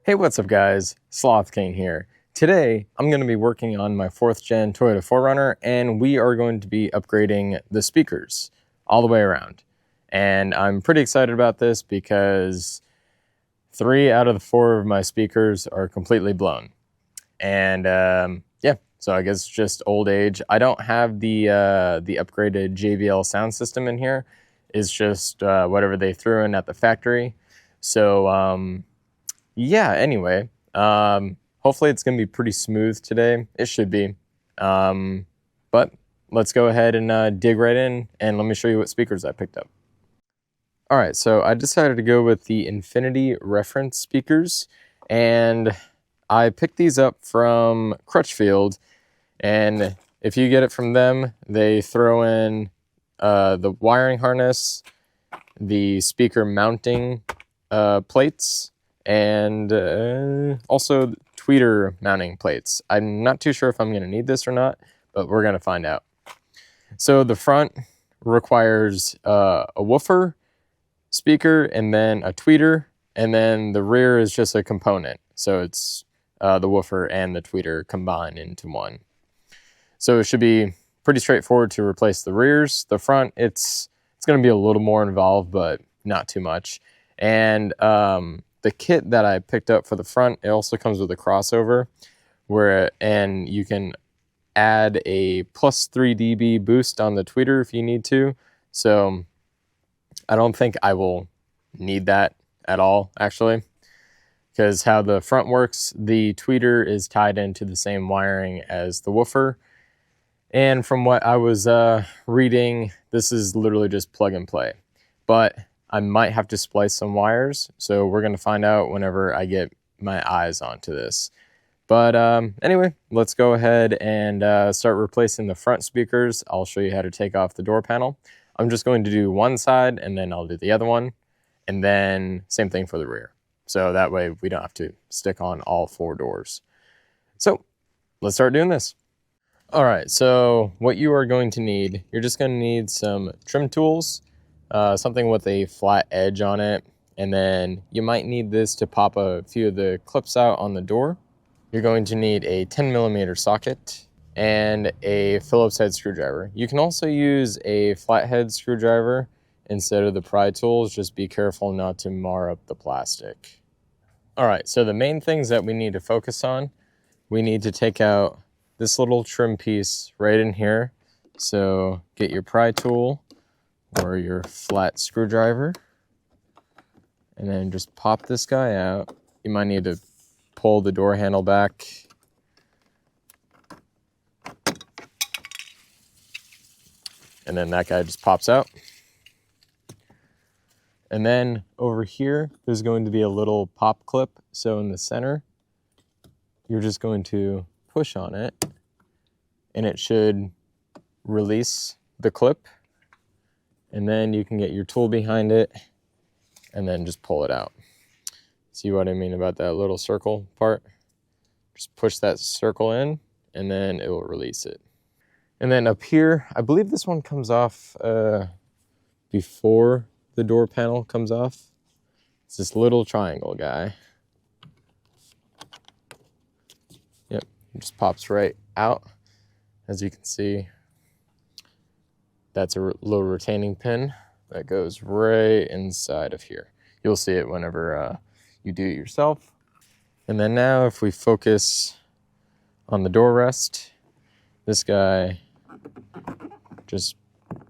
Hey, what's up guys? Sloth King here. Today, I'm going to be working on my 4th gen Toyota 4Runner, and we are going to be upgrading the speakers all the way around. And I'm pretty excited about this because 3 out of the 4 of my speakers are completely blown. And yeah, so I guess just old age. I don't have the upgraded JBL sound system in here. It's just whatever they threw in at the factory. So yeah, anyway, hopefully it's going to be pretty smooth today. It should be. But let's go ahead and dig right in, and let me show you what speakers I picked up. All right, so I decided to go with the Infinity reference speakers, and I picked these up from Crutchfield, and if you get it from them, they throw in the wiring harness, the speaker mounting plates, and also tweeter mounting plates. I'm not too sure if I'm going to need this or not, but we're going to find out. So the front requires a woofer, speaker, and then a tweeter, and then the rear is just a component. So it's the woofer and the tweeter combined into one. So it should be pretty straightforward to replace the rears. The front, it's going to be a little more involved, but not too much. And the kit that I picked up for the front, it also comes with a crossover and you can add a plus 3 dB boost on the tweeter if you need to. So I don't think I will need that at all, actually, because how the front works, the tweeter is tied into the same wiring as the woofer. And from what I was reading, this is literally just plug and play. But I might have to splice some wires, so we're going to find out whenever I get my eyes onto this. But anyway, let's go ahead and start replacing the front speakers. I'll show you how to take off the door panel. I'm just going to do one side, and then I'll do the other one, and then same thing for the rear. So that way we don't have to stick on all 4 doors. So let's start doing this. All right, so what you are going to need, you're just going to need some trim tools, something with a flat edge on it, and then you might need this to pop a few of the clips out on the door. You're going to need a 10mm socket and a Phillips head screwdriver. You can also use a flathead screwdriver instead of the pry tools. Just be careful not to mar up the plastic. All right, so the main things that we need to focus on, we need to take out this little trim piece right in here. So get your pry tool or your flat screwdriver, and then just pop this guy out. You might need to pull the door handle back. And then that guy just pops out. And then over here, there's going to be a little pop clip. So in the center, you're just going to push on it, and it should release the clip. And then you can get your tool behind it and then just pull it out. See what I mean about that little circle part? Just push that circle in, and then it will release it. And then up here, I believe this one comes off before the door panel comes off. It's this little triangle guy. Yep, it just pops right out. As you can see, that's a little retaining pin that goes right inside of here. You'll see it whenever you do it yourself. And then now if we focus on the door rest, this guy just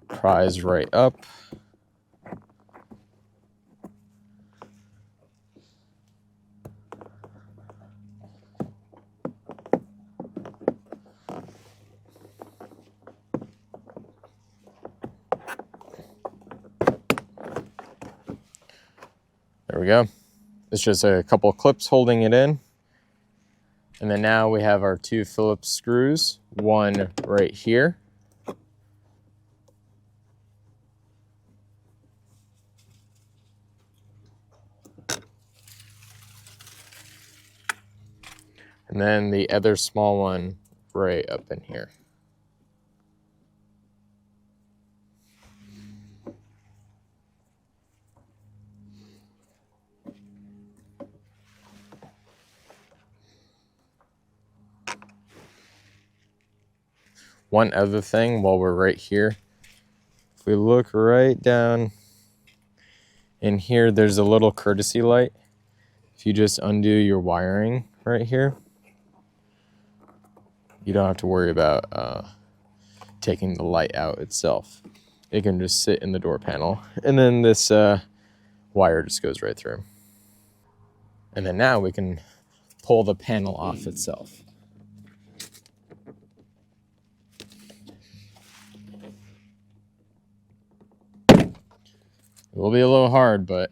pries right up. There we go. It's just a couple of clips holding it in. And then now we have our 2 Phillips screws, one right here. And then the other small one right up in here. one other thing while we're right here. If we look right down in here, there's a little courtesy light. If you just undo your wiring right here, you don't have to worry about taking the light out itself. It can just sit in the door panel. And then this wire just goes right through. And then now we can pull the panel off itself. It will be a little hard, but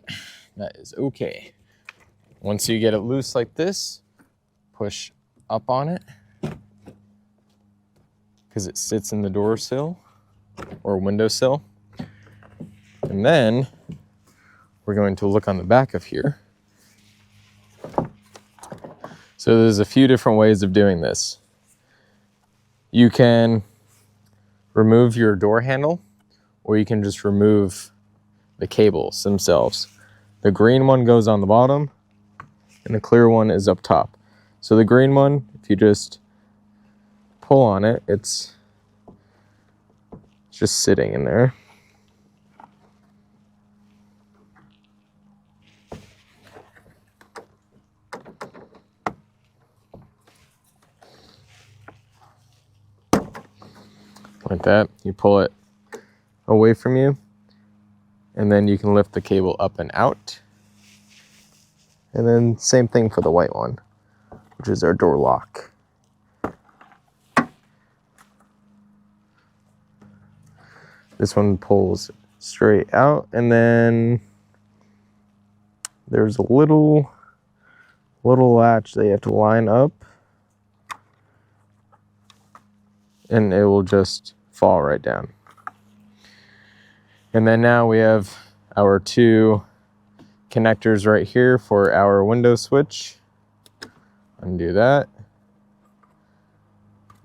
that is okay. Once you get it loose like this, push up on it because it sits in the door sill or windowsill. And then we're going to look on the back of here. So there's a few different ways of doing this. You can remove your door handle, or you can just remove the cables themselves. The green one goes on the bottom and the clear one is up top. So the green one, if you just pull on it, it's just sitting in there. Like that. You pull it away from you, and then you can lift the cable up and out. And then same thing for the white one, which is our door lock. This one pulls straight out, and then there's a little latch that you have to line up, and it will just fall right down. And then now we have our two connectors right here for our window switch. Undo that.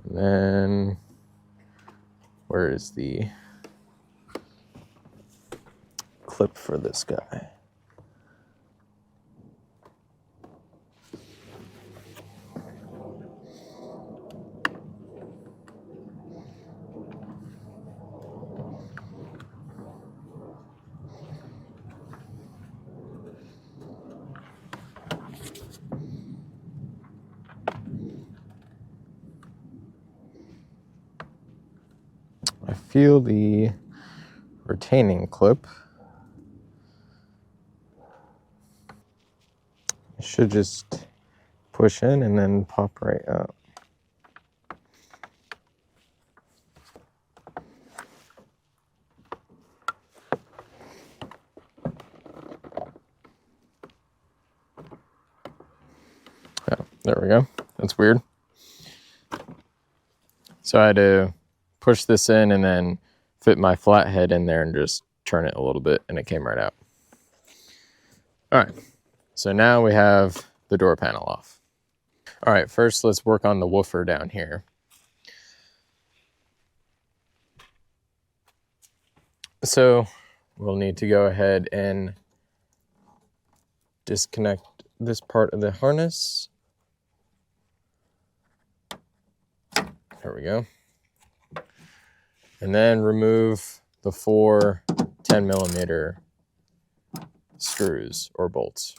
And then where is the clip for this guy? I feel the retaining clip. It should just push in and then pop right out. Oh, there we go. That's weird. So I had to push this in and then fit my flathead in there and just turn it a little bit, and it came right out. All right, so now we have the door panel off. All right, first let's work on the woofer down here. So we'll need to go ahead and disconnect this part of the harness. There we go. And then remove the 4 10mm screws or bolts.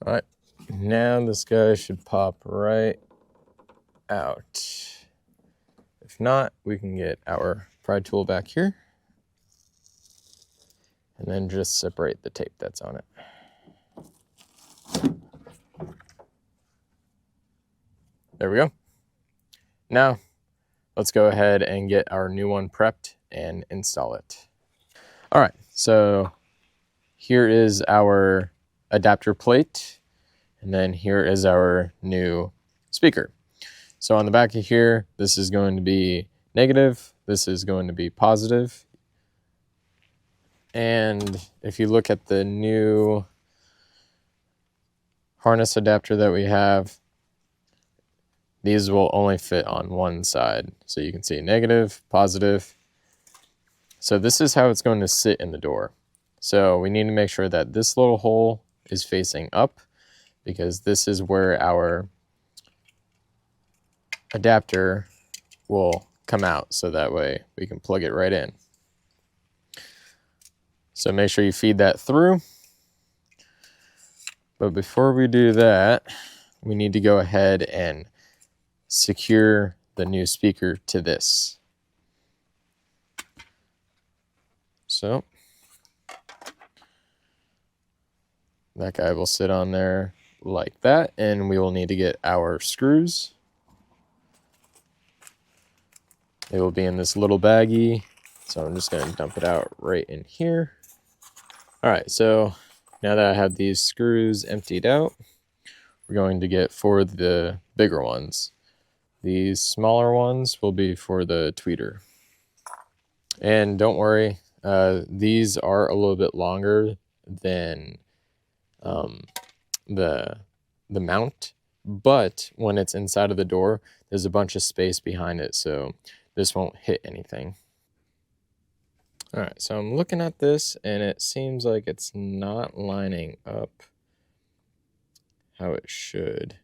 All right, now this guy should pop right out. If not, we can get our pry tool back here and then just separate the tape that's on it. There we go. Now let's go ahead and get our new one prepped and install it. All right, so here is our adapter plate, and then here is our new speaker. So on the back of here, this is going to be negative, this is going to be positive. And if you look at the new harness adapter that we have, these will only fit on one side. So you can see negative, positive. So this is how it's going to sit in the door. So we need to make sure that this little hole is facing up, because this is where our adapter will come out, so that way we can plug it right in. So make sure you feed that through. But before we do that, we need to go ahead and secure the new speaker to this. So that guy will sit on there like that, and we will need to get our screws. They will be in this little baggie, so I'm just going to dump it out right in here. All right, so now that I have these screws emptied out, we're going to get for the bigger ones. These smaller ones will be for the tweeter. And don't worry, these are a little bit longer than the mount, but when it's inside of the door, there's a bunch of space behind it, so this won't hit anything. All right, so I'm looking at this and it seems like it's not lining up how it should.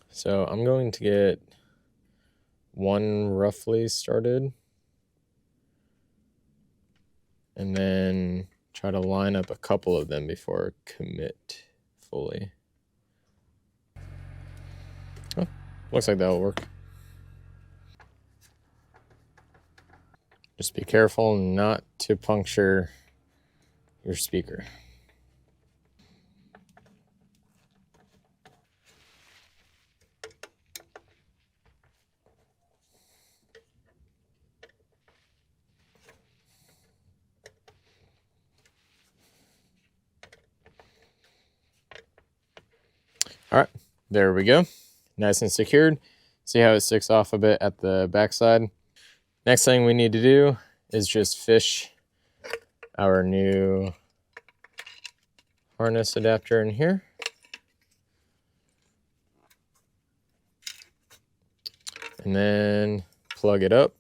So I'm going to get one roughly started and then try to line up a couple of them before I commit fully. Oh, looks like that'll work. Just be careful not to puncture your speaker. All right, there we go. Nice and secured. See how it sticks off a bit at the backside? Next thing we need to do is just fish our new harness adapter in here. And then plug it up.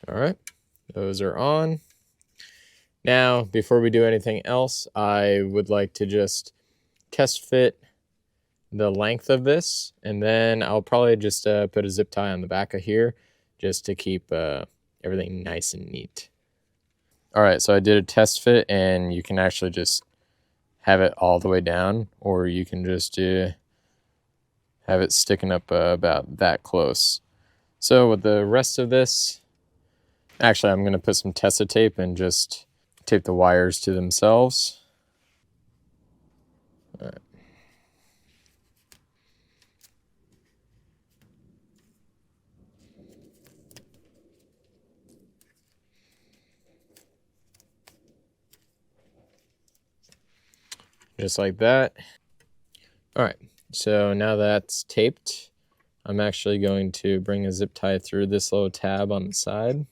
All right, those are on. Now, before we do anything else, I would like to just test fit the length of this, and then I'll probably just put a zip tie on the back of here just to keep everything nice and neat. All right, so I did a test fit, and you can actually just have it all the way down, or you can just have it sticking up about that close. So with the rest of this, actually I'm going to put some Tessa tape and just tape the wires to themselves. All right. Just like that. All right, so now that's taped, I'm actually going to bring a zip tie through this little tab on the side.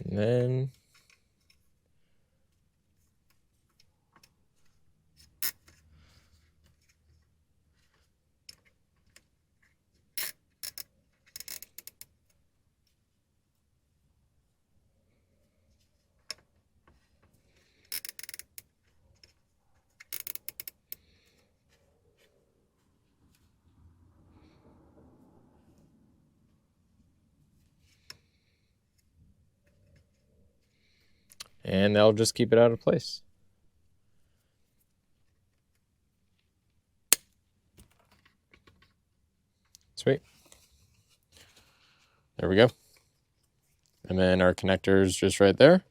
And then and that'll just keep it out of place. Sweet. There we go. And then our connector is just right there.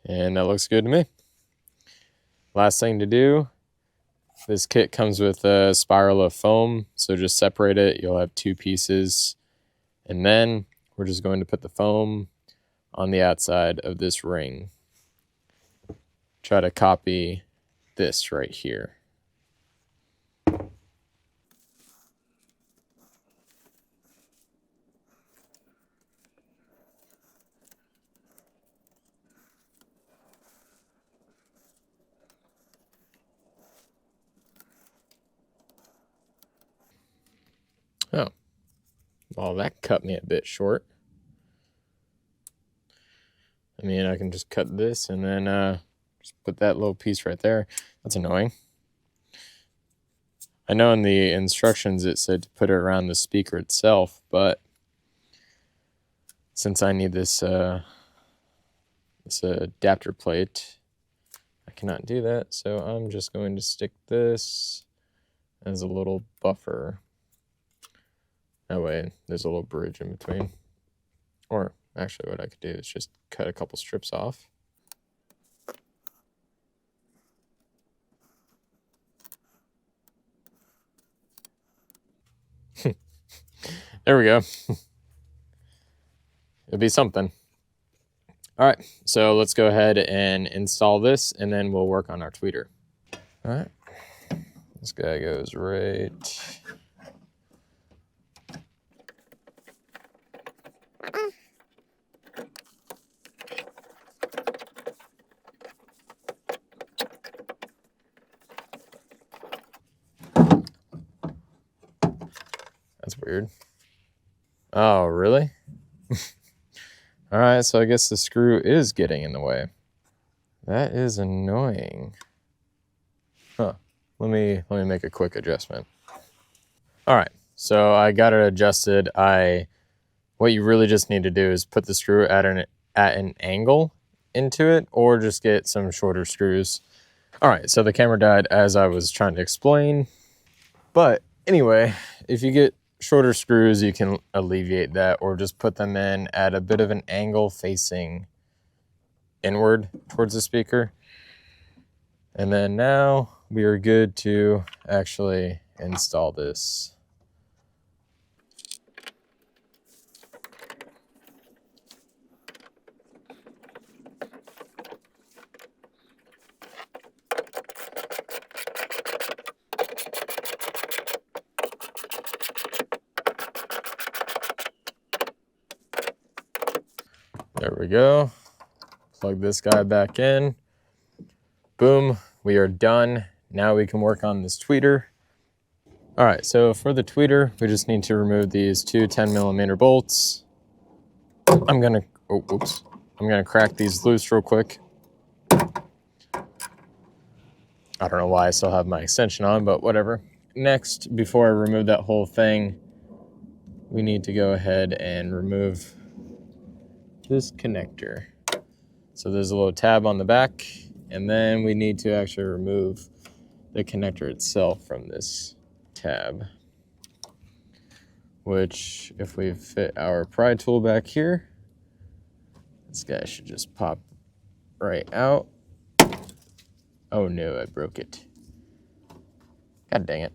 And that looks good to me. Last thing to do, this kit comes with a spiral of foam, so just separate it. You'll have 2 pieces. And then we're just going to put the foam on the outside of this ring. Try to copy this right here. Oh, well, that cut me a bit short. I mean, I can just cut this and then just put that little piece right there. That's annoying. I know in the instructions it said to put it around the speaker itself, but since I need this this adapter plate, I cannot do that. So I'm just going to stick this as a little buffer. That way there's a little bridge in between. Or actually what I could do is just cut a couple strips off. There we go. It'd be something. All right, so let's go ahead and install this and then we'll work on our tweeter. All right, this guy goes right. That's weird. Oh, really? All right, so I guess the screw is getting in the way. That is annoying. Huh. Let me make a quick adjustment. All right, so I got it adjusted. What you really just need to do is put the screw at an angle into it, or just get some shorter screws. All right, so the camera died as I was trying to explain. But anyway, if you get shorter screws, you can alleviate that, or just put them in at a bit of an angle facing inward towards the speaker. And then now we are good to actually install this. There we go. Plug this guy back in. Boom, we are done. Now we can work on this tweeter. All right, so for the tweeter, we just need to remove these 2 10mm bolts. I'm gonna crack these loose real quick. I don't know why I still have my extension on, but whatever. Next, before I remove that whole thing, we need to go ahead and remove this connector. So there's a little tab on the back, and then we need to actually remove the connector itself from this tab, which if we fit our pry tool back here, this guy should just pop right out. Oh no, I broke it. God dang it.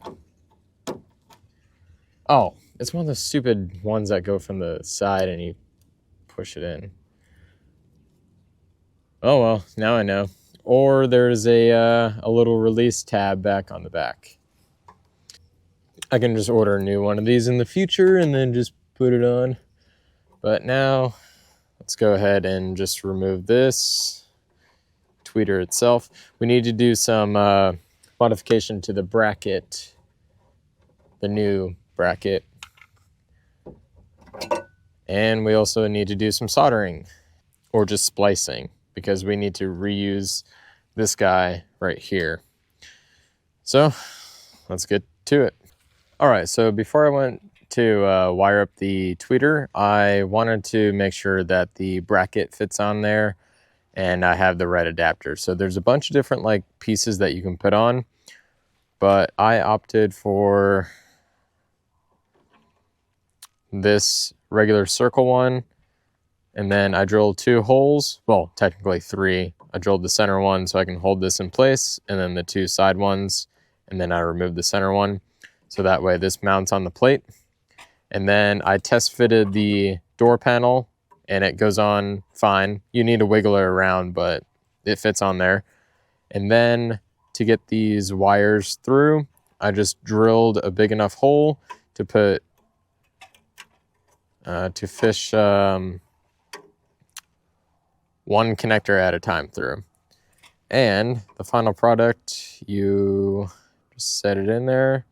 Oh, it's one of those stupid ones that go from the side and you push it in. Oh well, now I know. Or there's a little release tab back on the back. I can just order a new one of these in the future and then just put it on. But now, let's go ahead and just remove this tweeter itself. We need to do some modification to the bracket, the new bracket. And we also need to do some soldering or just splicing, because we need to reuse this guy right here. So let's get to it. All right, so before I went to wire up the tweeter, I wanted to make sure that the bracket fits on there and I have the right adapter. So there's a bunch of different like pieces that you can put on, but I opted for this regular circle one, and then I drilled 2 holes, well, technically 3, I drilled the center one so I can hold this in place, and then the 2 side ones, and then I removed the center one. So that way this mounts on the plate. And then I test fitted the door panel and it goes on fine. You need to wiggle it around, but it fits on there. And then to get these wires through, I just drilled a big enough hole to put, to fish one connector at a time through. And the final product, you just set it in there,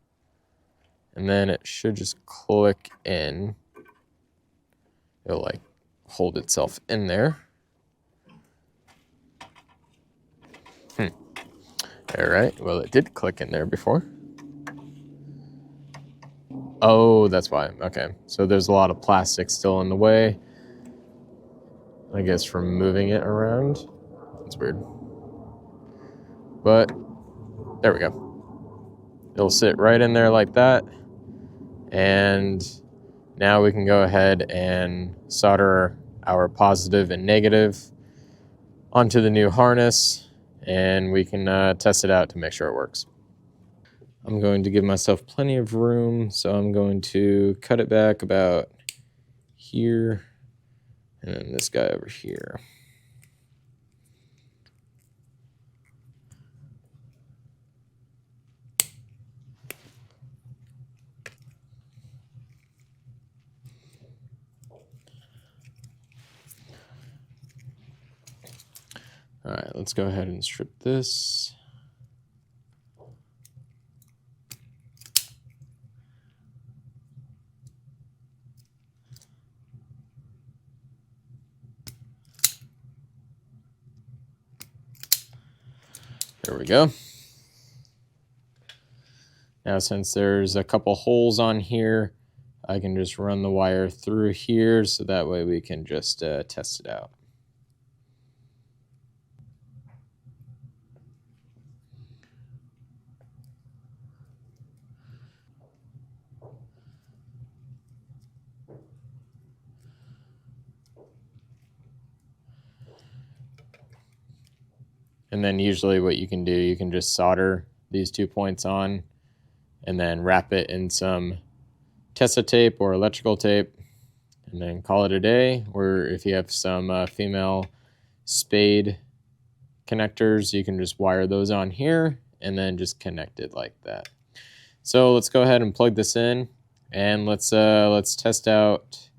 and then it should just click in. It'll like hold itself in there. All right, well, it did click in there before. Oh, that's why. Okay, so there's a lot of plastic still in the way, I guess, from moving it around. That's weird. But there we go. It'll sit right in there like that. And now we can go ahead and solder our positive and negative onto the new harness, and we can test it out to make sure it works. I'm going to give myself plenty of room, so I'm going to cut it back about here, and then this guy over here. All right, let's go ahead and strip this. There we go. Now, since there's a couple holes on here, I can just run the wire through here so that way we can just test it out. And then usually what you can do, you can just solder these 2 points on and then wrap it in some Tessa tape or electrical tape and then call it a day. Or if you have some female spade connectors, you can just wire those on here and then just connect it like that. So let's go ahead and plug this in, and let's test out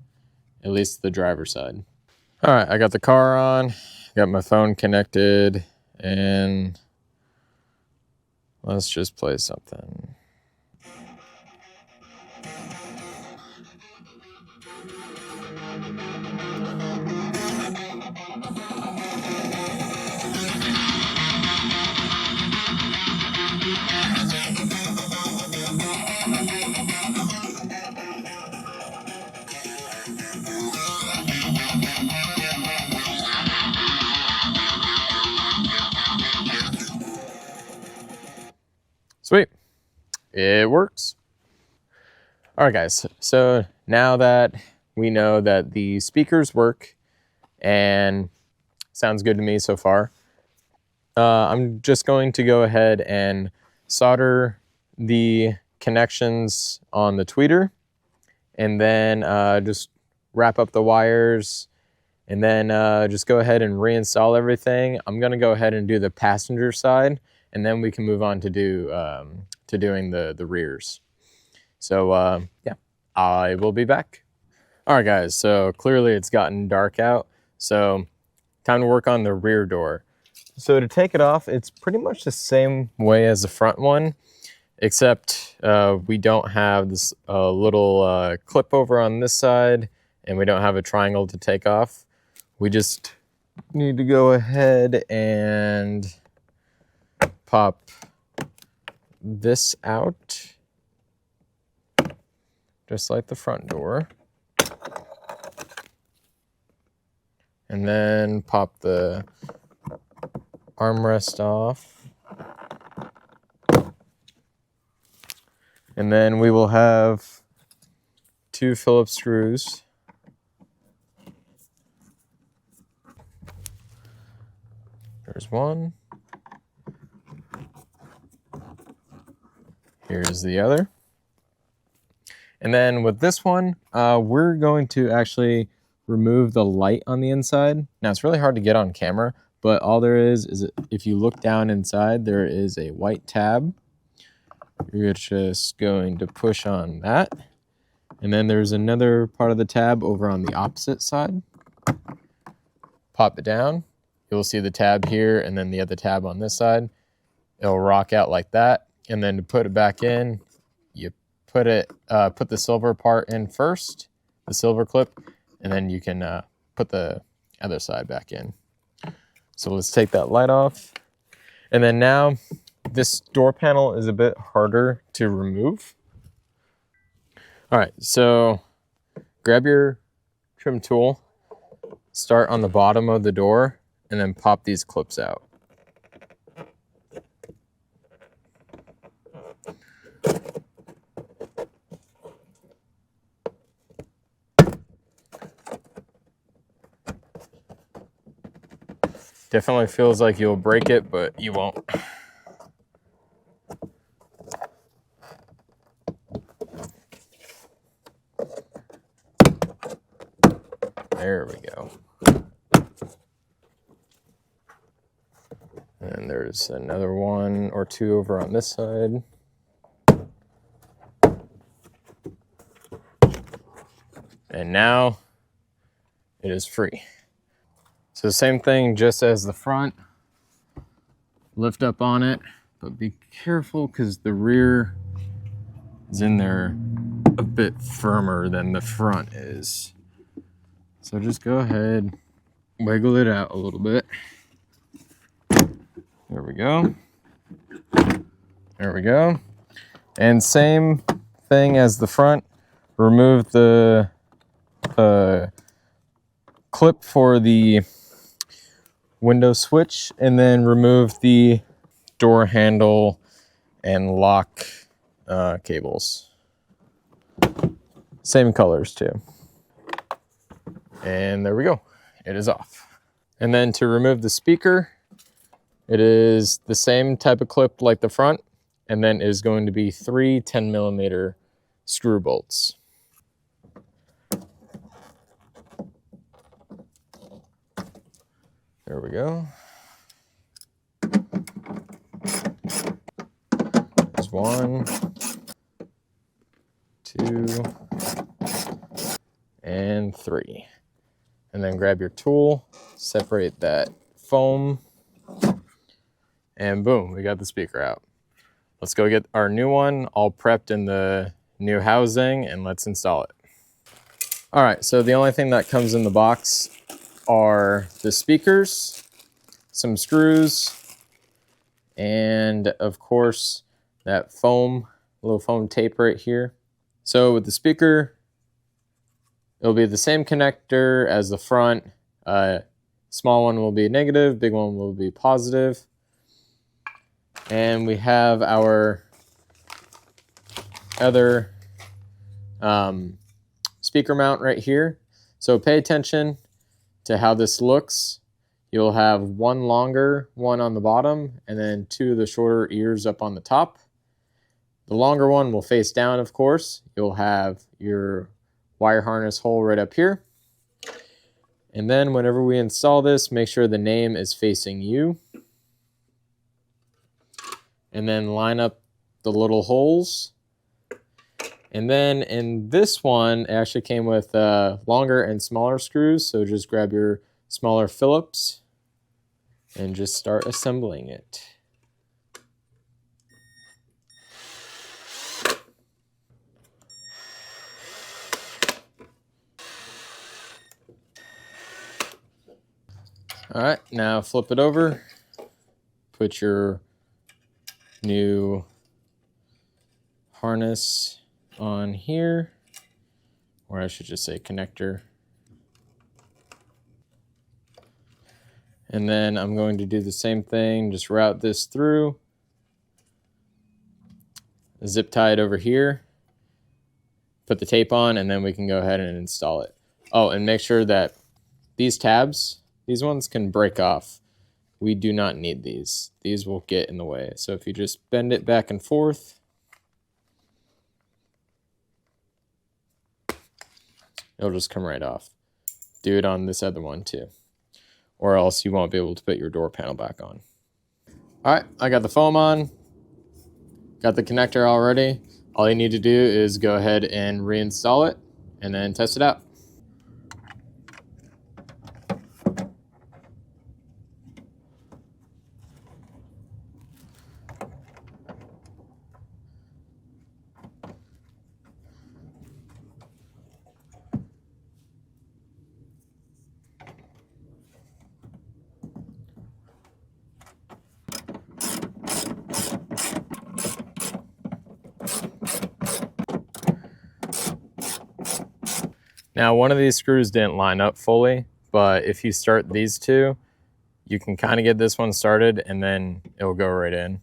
at least the driver's side. All right, I got the car on, got my phone connected, and let's just play something. Sweet, it works. All right, guys, so now that we know that the speakers work and sounds good to me so far, I'm just going to go ahead and solder the connections on the tweeter, and then just wrap up the wires, and then just go ahead and reinstall everything. I'm gonna go ahead and do the passenger side, and then we can move on to doing the rears. So yeah, I will be back. All right, guys, so clearly it's gotten dark out, so time to work on the rear door. So to take it off, it's pretty much the same way as the front one, except we don't have this little clip over on this side, and we don't have a triangle to take off. We just need to go ahead and pop this out, just like the front door. And then pop the armrest off. And then we will have 2 Phillips screws. There's one. Here's the other. And then with this one, we're going to actually remove the light on the inside. Now it's really hard to get on camera, but all there is if you look down inside, there is a white tab. You're just going to push on that. And then there's another part of the tab over on the opposite side. Pop it down. You'll see the tab here and then the other tab on this side. It'll rock out like that. And then to put it back in, you put the silver part in first, the silver clip, and then you can put the other side back in. So let's take that light off. And then now this door panel is a bit harder to remove. All right, so grab your trim tool, start on the bottom of the door, and then pop these clips out. Definitely feels like you'll break it, but you won't. There we go. And there's another one or two over on this side. And now it is free. So same thing, just as the front, lift up on it, but be careful because the rear is in there a bit firmer than the front is. So just go ahead, wiggle it out a little bit. There we go. There we go. And same thing as the front, remove the clip for the window switch and then remove the door handle and lock cables. Same colors too. And there we go. It is off. And then to remove the speaker, it is the same type of clip like the front, and then is going to be 3 10mm screw bolts. There we go. There's 1, 2, and 3. And then grab your tool, separate that foam, and boom, we got the speaker out. Let's go get our new one all prepped in the new housing and let's install it. All right, so the only thing that comes in the box are the speakers, some screws, and of course that foam, little foam tape right here. So with the speaker, it'll be the same connector as the front. Small one will be negative, big one will be positive. And we have our other speaker mount right here. So pay attention to how this looks. You'll have one longer one on the bottom and then 2 of the shorter ears up on the top. The longer one will face down, of course. You'll have your wire harness hole right up here. And then whenever we install this, make sure the name is facing you. And then line up the little holes. And then in this one, it actually came with longer and smaller screws. So just grab your smaller Phillips and just start assembling it. All right, now flip it over. Put your new harness on here, or I should just say connector. And then I'm going to do the same thing, just route this through, zip tie it over here, put the tape on, and then we can go ahead and install it. Oh, and make sure that these tabs, these ones can break off. we do not need these. These will get in the way. So if you just bend it back and forth, it'll just come right off. Do it on this other one too, or else you won't be able to put your door panel back on. All right, I got the foam on, got the connector already. All you need to do is go ahead and reinstall it and then test it out. Now, one of these screws didn't line up fully, but if you start these two, you can kind of get this one started and then it'll go right in.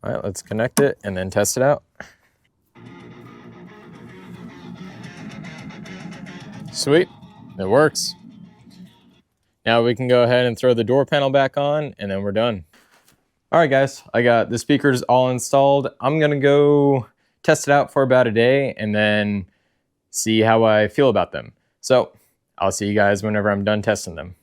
All right, let's connect it and then test it out. Sweet, it works. Now we can go ahead and throw the door panel back on and then we're done. All right, guys, I got the speakers all installed. I'm gonna go test it out for about a day and then see how I feel about them. So I'll see you guys whenever I'm done testing them.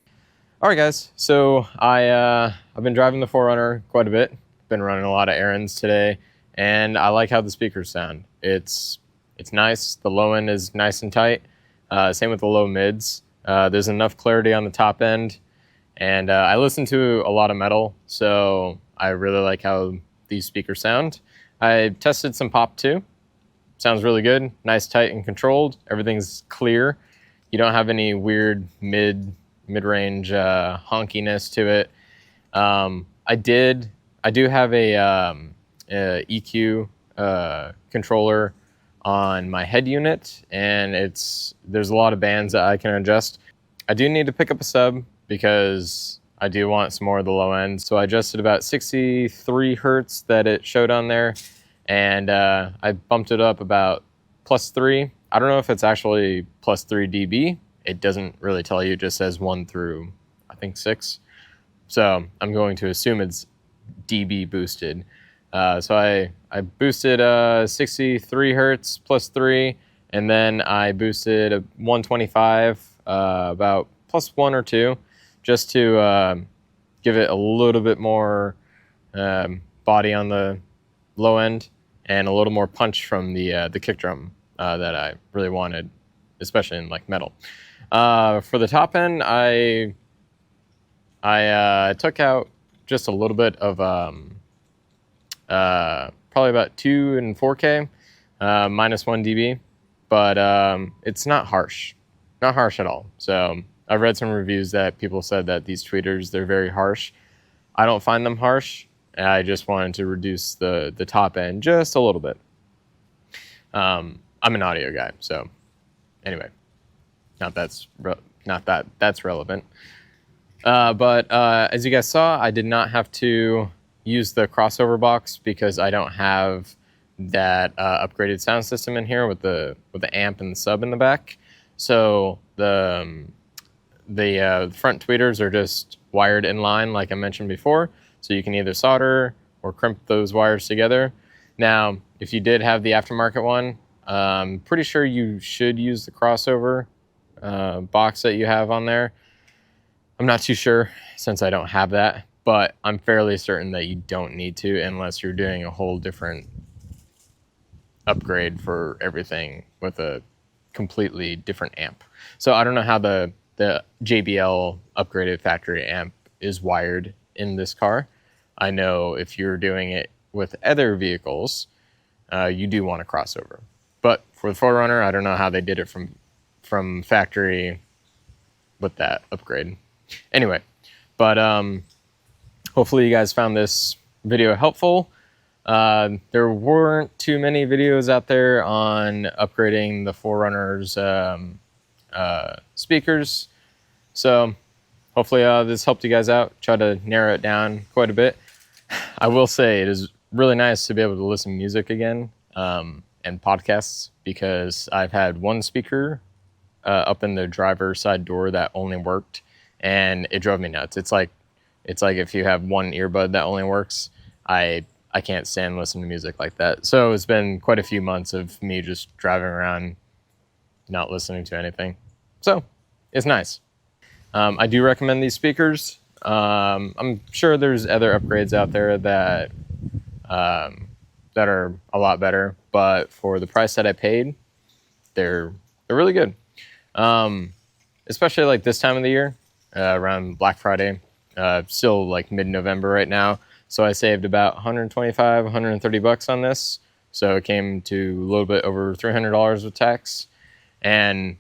All right, guys, so I've been driving the 4Runner quite a bit. Been running a lot of errands today, and I like how the speakers sound. It's nice. The low end is nice and tight. Same with the low mids. There's enough clarity on the top end, and I listen to a lot of metal, so I really like how these speakers sound. I tested some pop too. Sounds really good. Nice, tight, and controlled. Everything's clear. You don't have any weird mid-range honkiness to it. I do have a EQ controller on my head unit, and there's a lot of bands that I can adjust. I do need to pick up a sub because I do want some more of the low end. So I adjusted about 63 hertz that it showed on there, and I bumped it up about +3. I don't know if it's actually +3 dB. It doesn't really tell you. It just says 1 through, I think, 6. So I'm going to assume it's dB boosted. So I boosted 63 hertz +3, and then I boosted a 125 about +1 or 2, just to give it a little bit more body on the low end and a little more punch from the kick drum that I really wanted, especially in like metal. For the top end, I took out just a little bit of probably about 2 and 4K, -1 dB, but it's not harsh at all. So I've read some reviews that people said that these tweeters, they're very harsh. I don't find them harsh. I just wanted to reduce the top end just a little bit. I'm an audio guy, so anyway, not that that's relevant. But as you guys saw, I did not have to use the crossover box because I don't have that upgraded sound system in here with the amp and the sub in the back. So the front tweeters are just wired in line, like I mentioned before. So you can either solder or crimp those wires together. Now, if you did have the aftermarket one, I'm pretty sure you should use the crossover box that you have on there. I'm not too sure since I don't have that, but I'm fairly certain that you don't need to unless you're doing a whole different upgrade for everything with a completely different amp. So I don't know how the JBL upgraded factory amp is wired in this car. I know if you're doing it with other vehicles, you do want a crossover. But for the 4Runner, I don't know how they did it from factory with that upgrade. Anyway, but hopefully you guys found this video helpful. There weren't too many videos out there on upgrading the 4Runner's speakers. So hopefully this helped you guys out. Try to narrow it down quite a bit. I will say it is really nice to be able to listen to music again and podcasts, because I've had one speaker up in the driver's side door that only worked, and it drove me nuts. It's like if you have one earbud that only works, I can't stand listening to music like that. So it's been quite a few months of me just driving around not listening to anything. So it's nice. I do recommend these speakers. I'm sure there's other upgrades out there that are a lot better, but for the price that I paid, they're really good. Especially like this time of the year, around Black Friday, still like mid-November right now. So I saved about 125, 130 bucks on this. So it came to a little bit over $300 with tax. And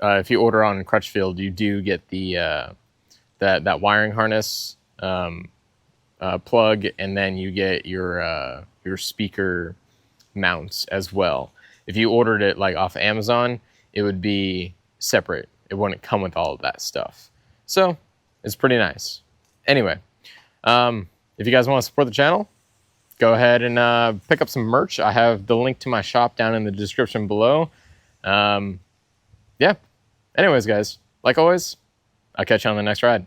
if you order on Crutchfield, you do get the that wiring harness plug, and then you get your speaker mounts as well. If you ordered it like off Amazon, it would be separate. It wouldn't come with all of that stuff. So it's pretty nice. Anyway, if you guys want to support the channel, go ahead and pick up some merch. I have the link to my shop down in the description below. Yeah. Anyways, guys, like always, I'll catch you on the next ride.